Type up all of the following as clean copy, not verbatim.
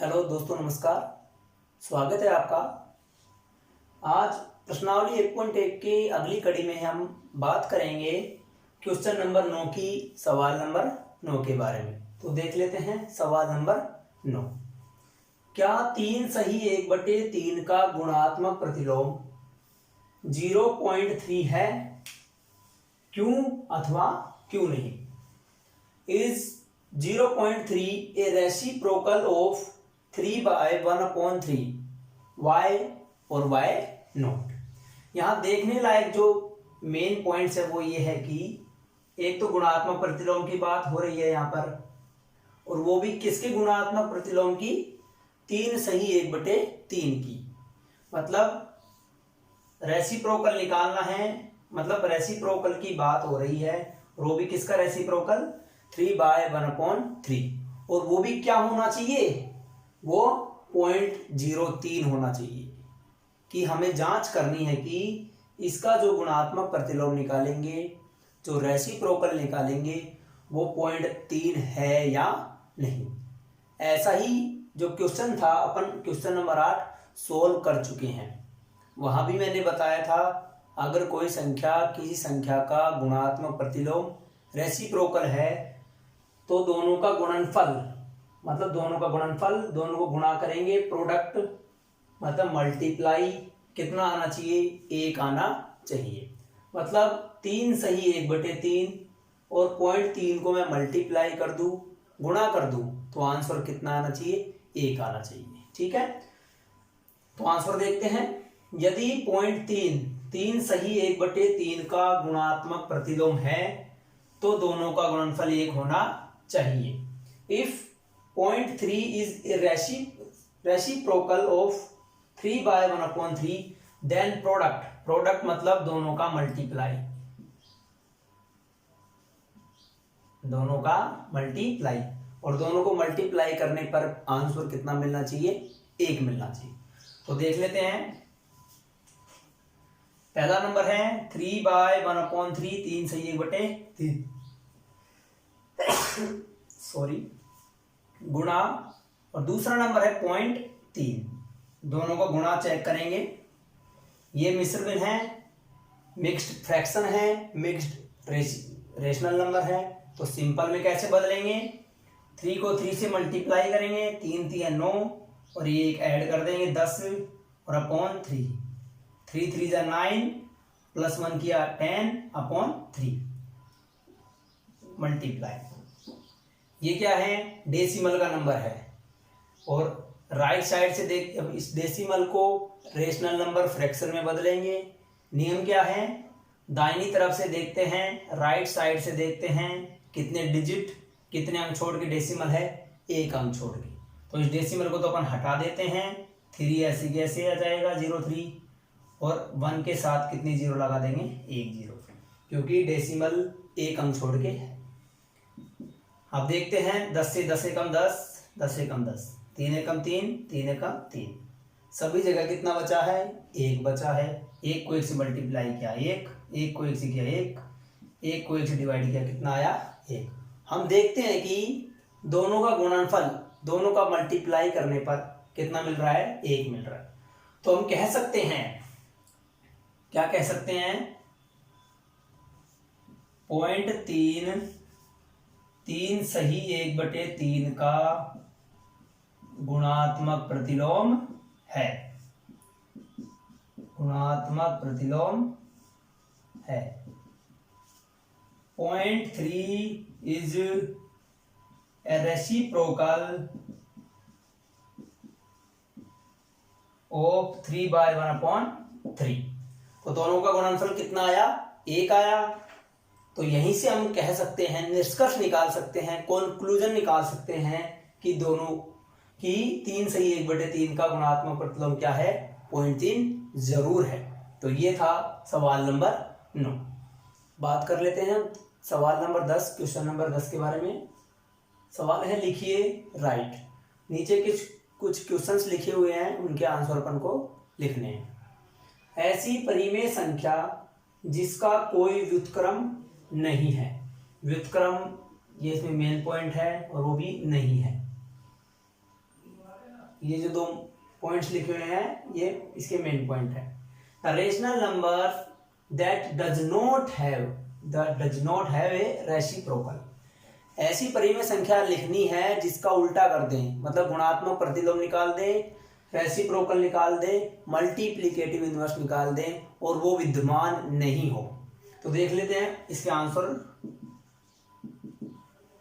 Hello दोस्तों, नमस्कार। स्वागत है आपका। आज प्रश्नावली 1.1 की अगली कड़ी में हम बात करेंगे क्वेश्चन नंबर 9 की सवाल नंबर 9 के बारे में। तो देख लेते हैं सवाल नंबर 9। क्या 3 सही 1/3 का गुणात्मक प्रतिलोम 0.3 है? क्यों अथवा क्यों नहीं? Is 0.3 a reciprocal of 3/1/3? Why or why not? यहाँ देखने लायक जो मेन पॉइंट्स है वो ये है कि एक तो गुणात्मक प्रतिलोम की बात हो रही है यहाँ पर, और वो भी किसके गुणात्मक प्रतिलोम की? 3 सही 1/3 की। मतलब रेसिप्रोकल निकालना है, मतलब रेसिप्रोकल की बात हो रही है, और वो भी किसका रेसिप्रोकल? 3/1/3। और वो भी क्या होना चाहिए? वो 0.03 होना चाहिए। कि हमें जांच करनी है कि इसका जो गुणात्मक प्रतिलोम निकालेंगे, जो रेसिप्रोकल निकालेंगे, वो 0.3 है या नहीं। ऐसा ही जो क्वेश्चन था, अपन क्वेश्चन नंबर 8 सोल्व कर चुके हैं। वहां भी मैंने बताया था, अगर कोई संख्या किसी संख्या का गुणात्मक प्रतिलोम रेसिप्रोकल है तो दोनों का गुणनफल, मतलब दोनों को गुणा करेंगे, प्रोडक्ट मतलब मल्टीप्लाई कितना आना चाहिए? 1 आना चाहिए। मतलब 3 सही 1/3 और 0.3 को मैं मल्टीप्लाई कर दूं, गुणा कर दूं, तो आंसर कितना आना चाहिए? 1 आना चाहिए। ठीक है, तो आंसर देखते हैं। यदि 0.3 सही 1/3 का गुणात्मक प्रतिलोम है तो दोनों का गुणनफल 1 होना चाहिए। If 0.3 is a reciprocal of 3/1/3, then product मतलब दोनों का मल्टीप्लाई, और दोनों को मल्टीप्लाई करने पर आंसर कितना मिलना चाहिए? 1 मिलना चाहिए। तो देख लेते हैं। पहला नंबर है 3/1/3, 3 सही 1/3 सॉरी गुणा, और दूसरा नंबर है 0.3। दोनों को गुणा चेक करेंगे। ये मिश्र है, मिक्स्ड फ्रैक्शन है, मिक्स्ड रेशनल नंबर है, तो सिंपल में कैसे बदलेंगे? 3 को 3 से मल्टीप्लाई करेंगे, 3 3 9, और ये एक ऐड कर देंगे 10 और अपॉन 3, 3 3 9 प्लस 1 किया 10/3 मल्टीप्लाई। ये क्या है? डेसिमल का नंबर है, और राइट साइड से देख, इस डेसिमल को रेशनल नंबर फ्रैक्शन में बदलेंगे। नियम क्या है? दाहिनी तरफ से देखते हैं, राइट साइड से देखते हैं, कितने डिजिट, कितने अंक छोड़ के डेसिमल है? 1 अंक छोड़ के। तो इस डेसिमल को तो अपन हटा देते हैं, 3 ऐसे कैसे आ जाएगा 0.3, और 1 के साथ कितनी जीरो लगा देंगे? 1 जीरो, क्योंकि डेसिमल 1 अंक छोड़ के है। अब देखते हैं 10 से 10 कम 10, 10 से कम 10, 3 एकम 3, 3 एकम 3, सभी जगह कितना बचा है? 1 बचा है। 1 को 1 से मल्टीप्लाई किया 1, 1 को 1 से किया 1, 1 को 1 से डिवाइड किया, कितना आया? 1। हम देखते हैं कि दोनों का गुणनफल, दोनों का मल्टीप्लाई करने पर कितना मिल रहा है? 1 मिल रहा है। तो हम कह सकते हैं, क्या कह सकते हैं? 0.3 सही 1/3 का गुणात्मक प्रतिलोम है, गुणात्मक प्रतिलोम है। 0.3 is a reciprocal of 3/1/3। तो दोनों का गुणनफल कितना आया? 1 आया। तो यहीं से हम कह सकते हैं, निष्कर्ष निकाल सकते हैं, कंक्लूजन निकाल सकते हैं कि दोनों की 3 सही 1/3 का गुणात्मक प्रतिलोम क्या है? 0.3 जरूर है। तो ये था सवाल नंबर 9। बात कर लेते हैं सवाल नंबर 10, क्वेश्चन नंबर 10 के बारे में। सवाल है, लिखिए राइट। नीचे कुछ क्वेश्चंस लिखे हुए हैं, उनके आंसर अपन को लिखने हैं। ऐसी परिमेय संख्या जिसका कोई व्युत्क्रम नहीं है, व्युत्क्रम ये इसमें मेन पॉइंट है, और वो भी नहीं है। ये जो दो पॉइंट्स लिखे हुए हैं ये इसके मेन पॉइंट है। The rational number that does not have a reciprocal, ऐसी परिमेय संख्या लिखनी है जिसका उल्टा कर दें, मतलब गुणात्मक प्रतिलोम निकाल दें, रेसिप्रोकल निकाल दें, मल्टीप्लिकेटिव इनवर्स निकाल दें और वो विद्यमान नहीं हो। तो देख लेते हैं इसके आंसर।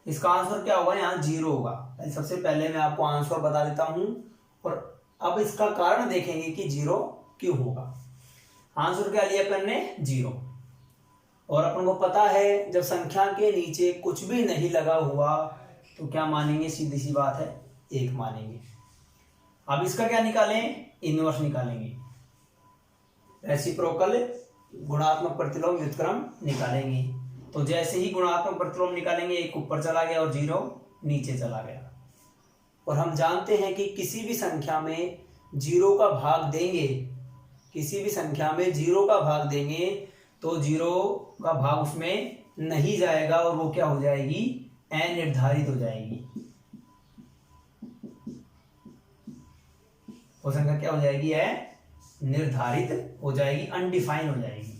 इसका आंसर क्या होगा, यहाँ 0 होगा। सबसे पहले मैं आपको आंसर बता देता हूं और अब इसका कारण देखेंगे कि 0 क्यों होगा। आंसर क्या लिया अपन ने, 0। और अपन को पता है जब संख्या के नीचे कुछ भी नहीं लगा हुआ तो क्या मानेंगे, सीधी सी बात है 1 मानेंगे। अब इसका क्या निकालें, इनवर्स निकालेंगे, रेसिप्रोकल गुणात्मक प्रतिलोम व्युत्क्रम निकालेंगे। तो जैसे ही गुणात्मक प्रतिलोम निकालेंगे 1 ऊपर चला गया और 0 नीचे चला गया। और हम जानते हैं कि किसी भी संख्या में 0 का भाग देंगे, किसी भी संख्या में 0 का भाग देंगे तो 0 का भाग उसमें नहीं जाएगा और वो क्या हो जाएगी, अनिर्धारित हो जाएगी। वो संख्या क्या हो जाएगी, निर्धारित हो जाएगी, अनडिफाइन हो जाएगी।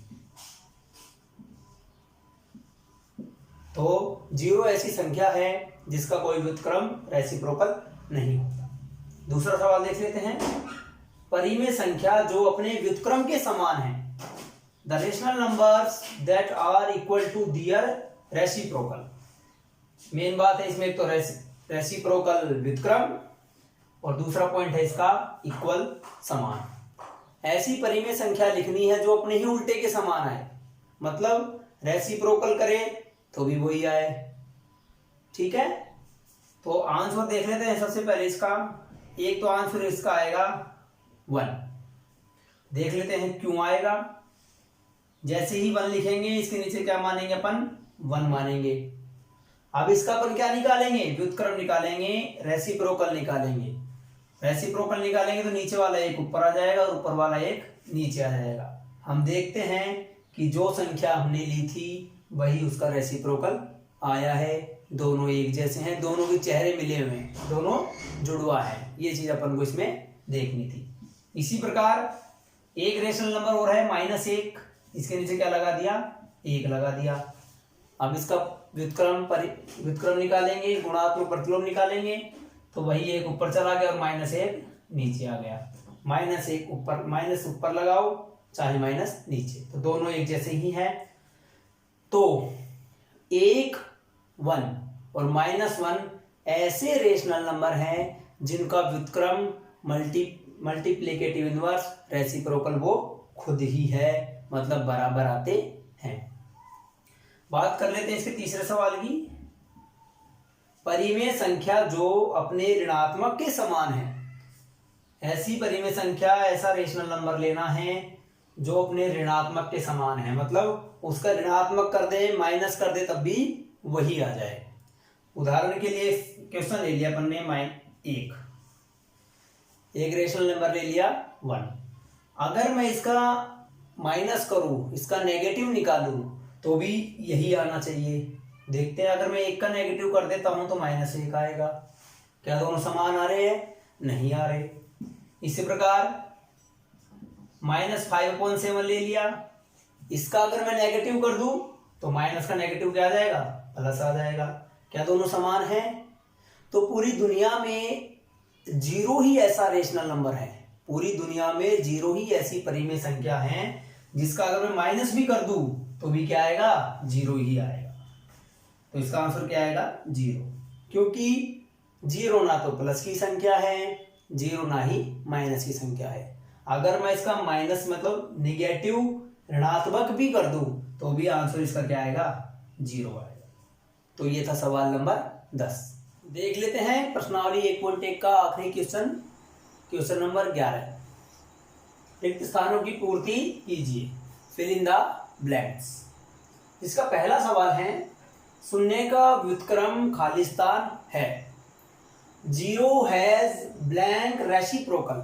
तो 0 ऐसी संख्या है जिसका कोई व्युत्क्रम रेसिप्रोकल नहीं होता। दूसरा सवाल देख लेते हैं। परिमेय संख्या जो अपने व्युत्क्रम के समान है, the rational numbers that are equal to their reciprocal. मेन बात है इसमें, एक तो रेसिप्रोकल व्युत्क्रम और दूसरा पॉइंट है इसका इक्वल, समान। ऐसी परिमेय संख्या लिखनी है जो अपने ही उल्टे के समान आए, मतलब रेसिप्रोकल करे तो भी वही आए। ठीक है, तो आंसर देख लेते हैं। सबसे पहले इसका एक तो आंसर इसका आएगा 1। देख लेते हैं क्यों आएगा। जैसे ही 1 लिखेंगे इसके नीचे क्या मानेंगे अपन, 1 मानेंगे। अब इसका अपन क्या निकालेंगे, व्युत्क्रम निकालेंगे, रेसिप्रोकल निकालेंगे। रेसिप्रोकल निकालेंगे तो नीचे वाला 1 ऊपर आ जाएगा और ऊपर वाला 1 नीचे आ जाएगा। हम देखते हैं कि जो संख्या हमने ली थी वही उसका रेसिप्रोकल आया है। दोनों एक जैसे हैं, दोनों के चेहरे मिले हुए हैं, दोनों जुड़वा है। ये चीज अपन को इसमें देखनी थी। इसी प्रकार एक रेशनल नंबर और है -1, इसके नीचे क्या लगा दिया, 1 लगा दिया। अब इसका व्युत्क्रम निकालेंगे, गुणात्मक प्रतिलोम निकालेंगे तो वही 1 ऊपर चला गया और -1 नीचे आ गया। -1 ऊपर, माइनस ऊपर लगाओ चाहे माइनस नीचे, तो दोनों एक जैसे ही हैं। तो 1, 1 और -1 ऐसे रेशनल नंबर हैं जिनका व्युत्क्रम मल्टीप्लिकेटिव इनवर्स रेसिप्रोकल वो खुद ही है, मतलब बराबर आते हैं। बात कर लेते हैं इसके तीसरे सवाल की। परिमेय संख्या जो अपने ऋणात्मक के समान है, ऐसी परिमेय संख्या, ऐसा रेशनल नंबर लेना है जो अपने ऋणात्मक के समान है, मतलब उसका ऋणात्मक कर दे, माइनस कर दे, तब भी वही आ जाए। उदाहरण के लिए क्वेश्चन ले लिया अपन ने एक रेशनल नंबर ले लिया 1। अगर मैं इसका माइनस करूं, इसका नेगेटिव निकालूं तो भी यही आना चाहिए। देखते हैं, अगर मैं 1 का नेगेटिव कर देता हूं तो -1 आएगा। क्या दोनों समान आ रहे हैं, नहीं आ रहे। इसी प्रकार -5/7 ले लिया, इसका अगर मैं नेगेटिव कर दूं तो माइनस का नेगेटिव क्या आ जाएगा, प्लस आ जाएगा। क्या दोनों समान है? तो पूरी दुनिया में 0 ही ऐसा रेशनल नंबर है, पूरी दुनिया में 0 ही ऐसी परिमेय संख्या है जिसका अगर मैं माइनस भी कर दूं तो भी क्या आएगा, 0 ही आएगा। तो इसका आंसर क्या आएगा, 0, क्योंकि 0 ना तो प्लस की संख्या है, 0 ना ही माइनस की संख्या है। अगर मैं इसका माइनस मतलब निगेटिव ऋणात्मक भी कर दूं तो भी आंसर इसका क्या आएगा, 0 आएगा। तो ये था सवाल नंबर 10। देख लेते हैं प्रश्नावली 1.1 का आखिरी क्वेश्चन नंबर 11। रिक्त स्थानों की पूर्ति कीजिए, फिल इन द ब्लैंक्स। इसका पहला सवाल है, शून्य का व्युत्क्रम खाली स्थान है। 0 हैज ब्लैंक रेसिप्रोकल।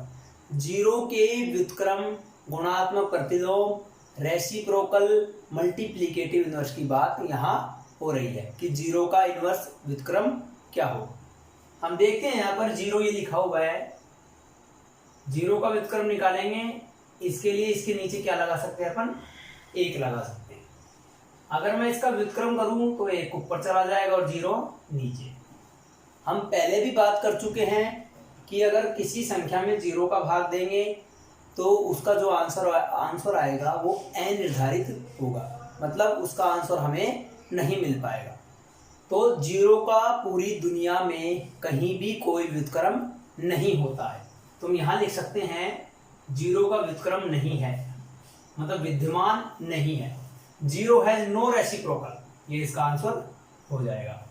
0 के व्युत्क्रम गुणात्मक प्रतिलोम रेसिप्रोकल मल्टीप्लिकेटिव इनवर्स की बात यहाँ हो रही है कि 0 का इनवर्स व्युत्क्रम क्या हो। हम देखते हैं यहाँ पर 0 ये लिखा हुआ है, जीरो का व्युत्क्रम निकालेंगे, इसके लिए इसके नीचे क्या लगा सकते हैं अपन, एक लगा सकते हैं। अगर मैं इसका व्युत्क्रम करूं तो एक ऊपर चला जाएगा और जीरो नीचे। हम पहले भी बात कर चुके हैं कि अगर किसी संख्या में जीरो का भाग देंगे तो उसका जो आंसर आएगा वो अनिर्धारित होगा, मतलब उसका आंसर हमें नहीं मिल पाएगा। तो जीरो का पूरी दुनिया में कहीं भी कोई व्युत्क्रम नहीं होता है। तुम यहाँ लिख सकते हैं जीरो का व्युत्क्रम नहीं है, मतलब विद्यमान नहीं है। जीरो हैज नो रेसिप्रोकल, ये इसका आंसर हो जाएगा।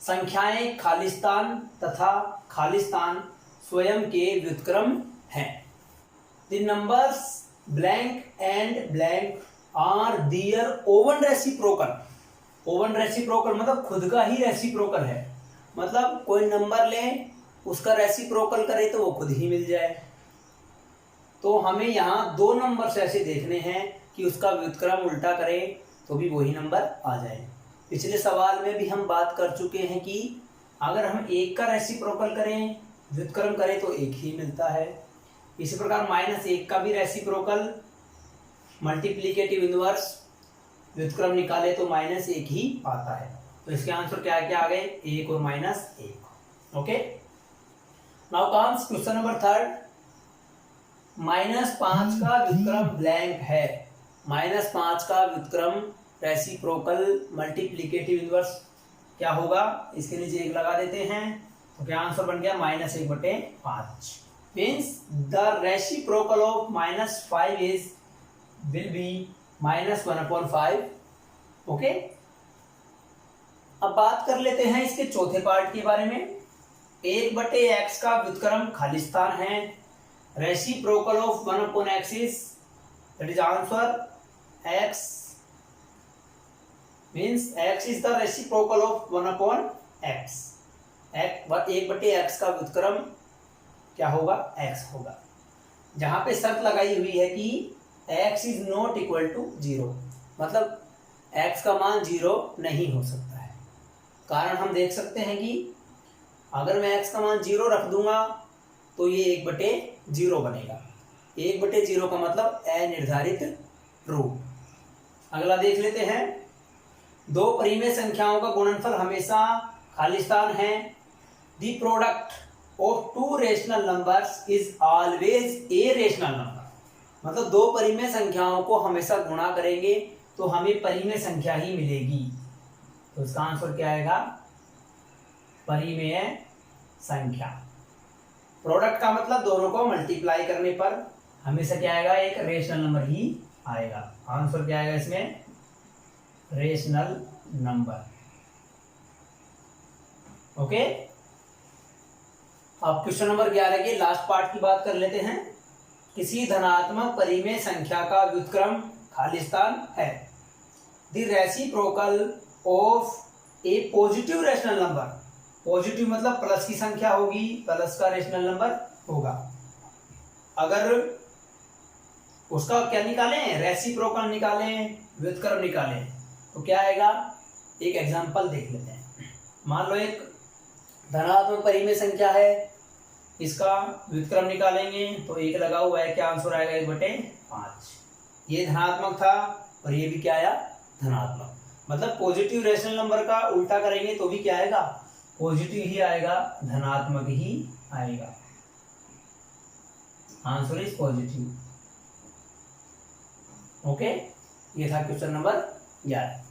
संख्याएं खालिस्तान तथा खालिस्तान स्वयं के व्युत्क्रम हैं। The numbers blank and blank are their own reciprocal. Own reciprocal मतलब खुद का ही रेसिप्रोकल है, मतलब कोई नंबर लें उसका रेसिप्रोकल करे तो वो खुद ही मिल जाए। तो हमें यहाँ दो नंबर्स ऐसे देखने हैं कि उसका व्युत्क्रम उल्टा करें तो भी वही नंबर आ जाए। पिछले सवाल में भी हम बात कर चुके हैं कि अगर हम एक का रेसिप्रोकल करें, व्युत्क्रम करें तो एक ही मिलता है। इसी प्रकार -1 का भी रेसिप्रोकल, मल्टीप्लिकेटिव इनवर्स, व्युत्क्रम निकाले तो -1 ही आता है। तो इसके आंसर क्या क्या आ गए, 1 और -1। Okay, now comes question number 3। -5 का व्युत्क्रम ब्लैंक है। -5 का व्युत्क्रम रेसिप्रोकल मल्टीप्लिकेटिव इनवर्स क्या होगा, इसके नीचे 1 लगा देते हैं तो क्या आंसर बन गया, -1/5। Means the reciprocal of -5 is will be -1/5। Okay, अब बात कर लेते हैं इसके चौथे पार्ट के बारे में। 1/x का व्युत्क्रम खालिस्तान है। Reciprocal of 1/x is, that is answer x, means x is the reciprocal of 1/x। 1/x का व्युत्क्रम क्या होगा, x होगा। जहां पे शर्त लगाई हुई है कि x is not equal to 0, मतलब x का मान 0 नहीं हो सकता है। कारण हम देख सकते हैं कि अगर मैं x का मान 0 रख दूंगा तो ये 1/0 बनेगा। 1/0 का मतलब अनिर्धारित रूप। अगला देख लेते हैं, दो परिमेय संख्याओं का गुणनफल हमेशा खालिस्तान है। The product of two rational numbers is always a rational number, मतलब दो परिमेय संख्याओं को हमेशा गुणा करेंगे तो हमें परिमेय संख्या ही मिलेगी। तो इसका आंसर क्या आएगा, परिमेय संख्या। प्रोडक्ट का मतलब दोनों को मल्टीप्लाई करने पर हमेशा क्या आएगा, एक रेशनल नंबर ही आएगा। आंसर क्या आएगा इसमें, रेशनल नंबर। ओके, अब क्वेश्चन नंबर 11 के लास्ट पार्ट की बात कर लेते हैं। किसी धनात्मक परिमेय संख्या का व्युत्क्रम खालिस्तान है। The reciprocal of A positive rational number, positive मतलब प्लस की संख्या होगी, प्लस का रेशनल नंबर होगा। अगर उसका क्या निकालें, रेसिप्रोकल निकालें, व्युत्क्रम निकालें तो क्या आएगा, एक एग्जांपल देख लेते हैं। मान लो एक धनात्मक परिमेय संख्या है, इसका व्युत्क्रम निकालेंगे तो 1 लगा हुआ है, क्या आंसर आएगा, 1/5। ये धनात्मक था और ये भी क्या आया, धनात्मक। मतलब पॉजिटिव रेशनल नंबर का उल्टा करेंगे तो भी क्या आएगा, पॉजिटिव ही आएगा, धनात्मक ही आएगा। Answer is positive. ओके, ये था क्वेश्चन नंबर 11।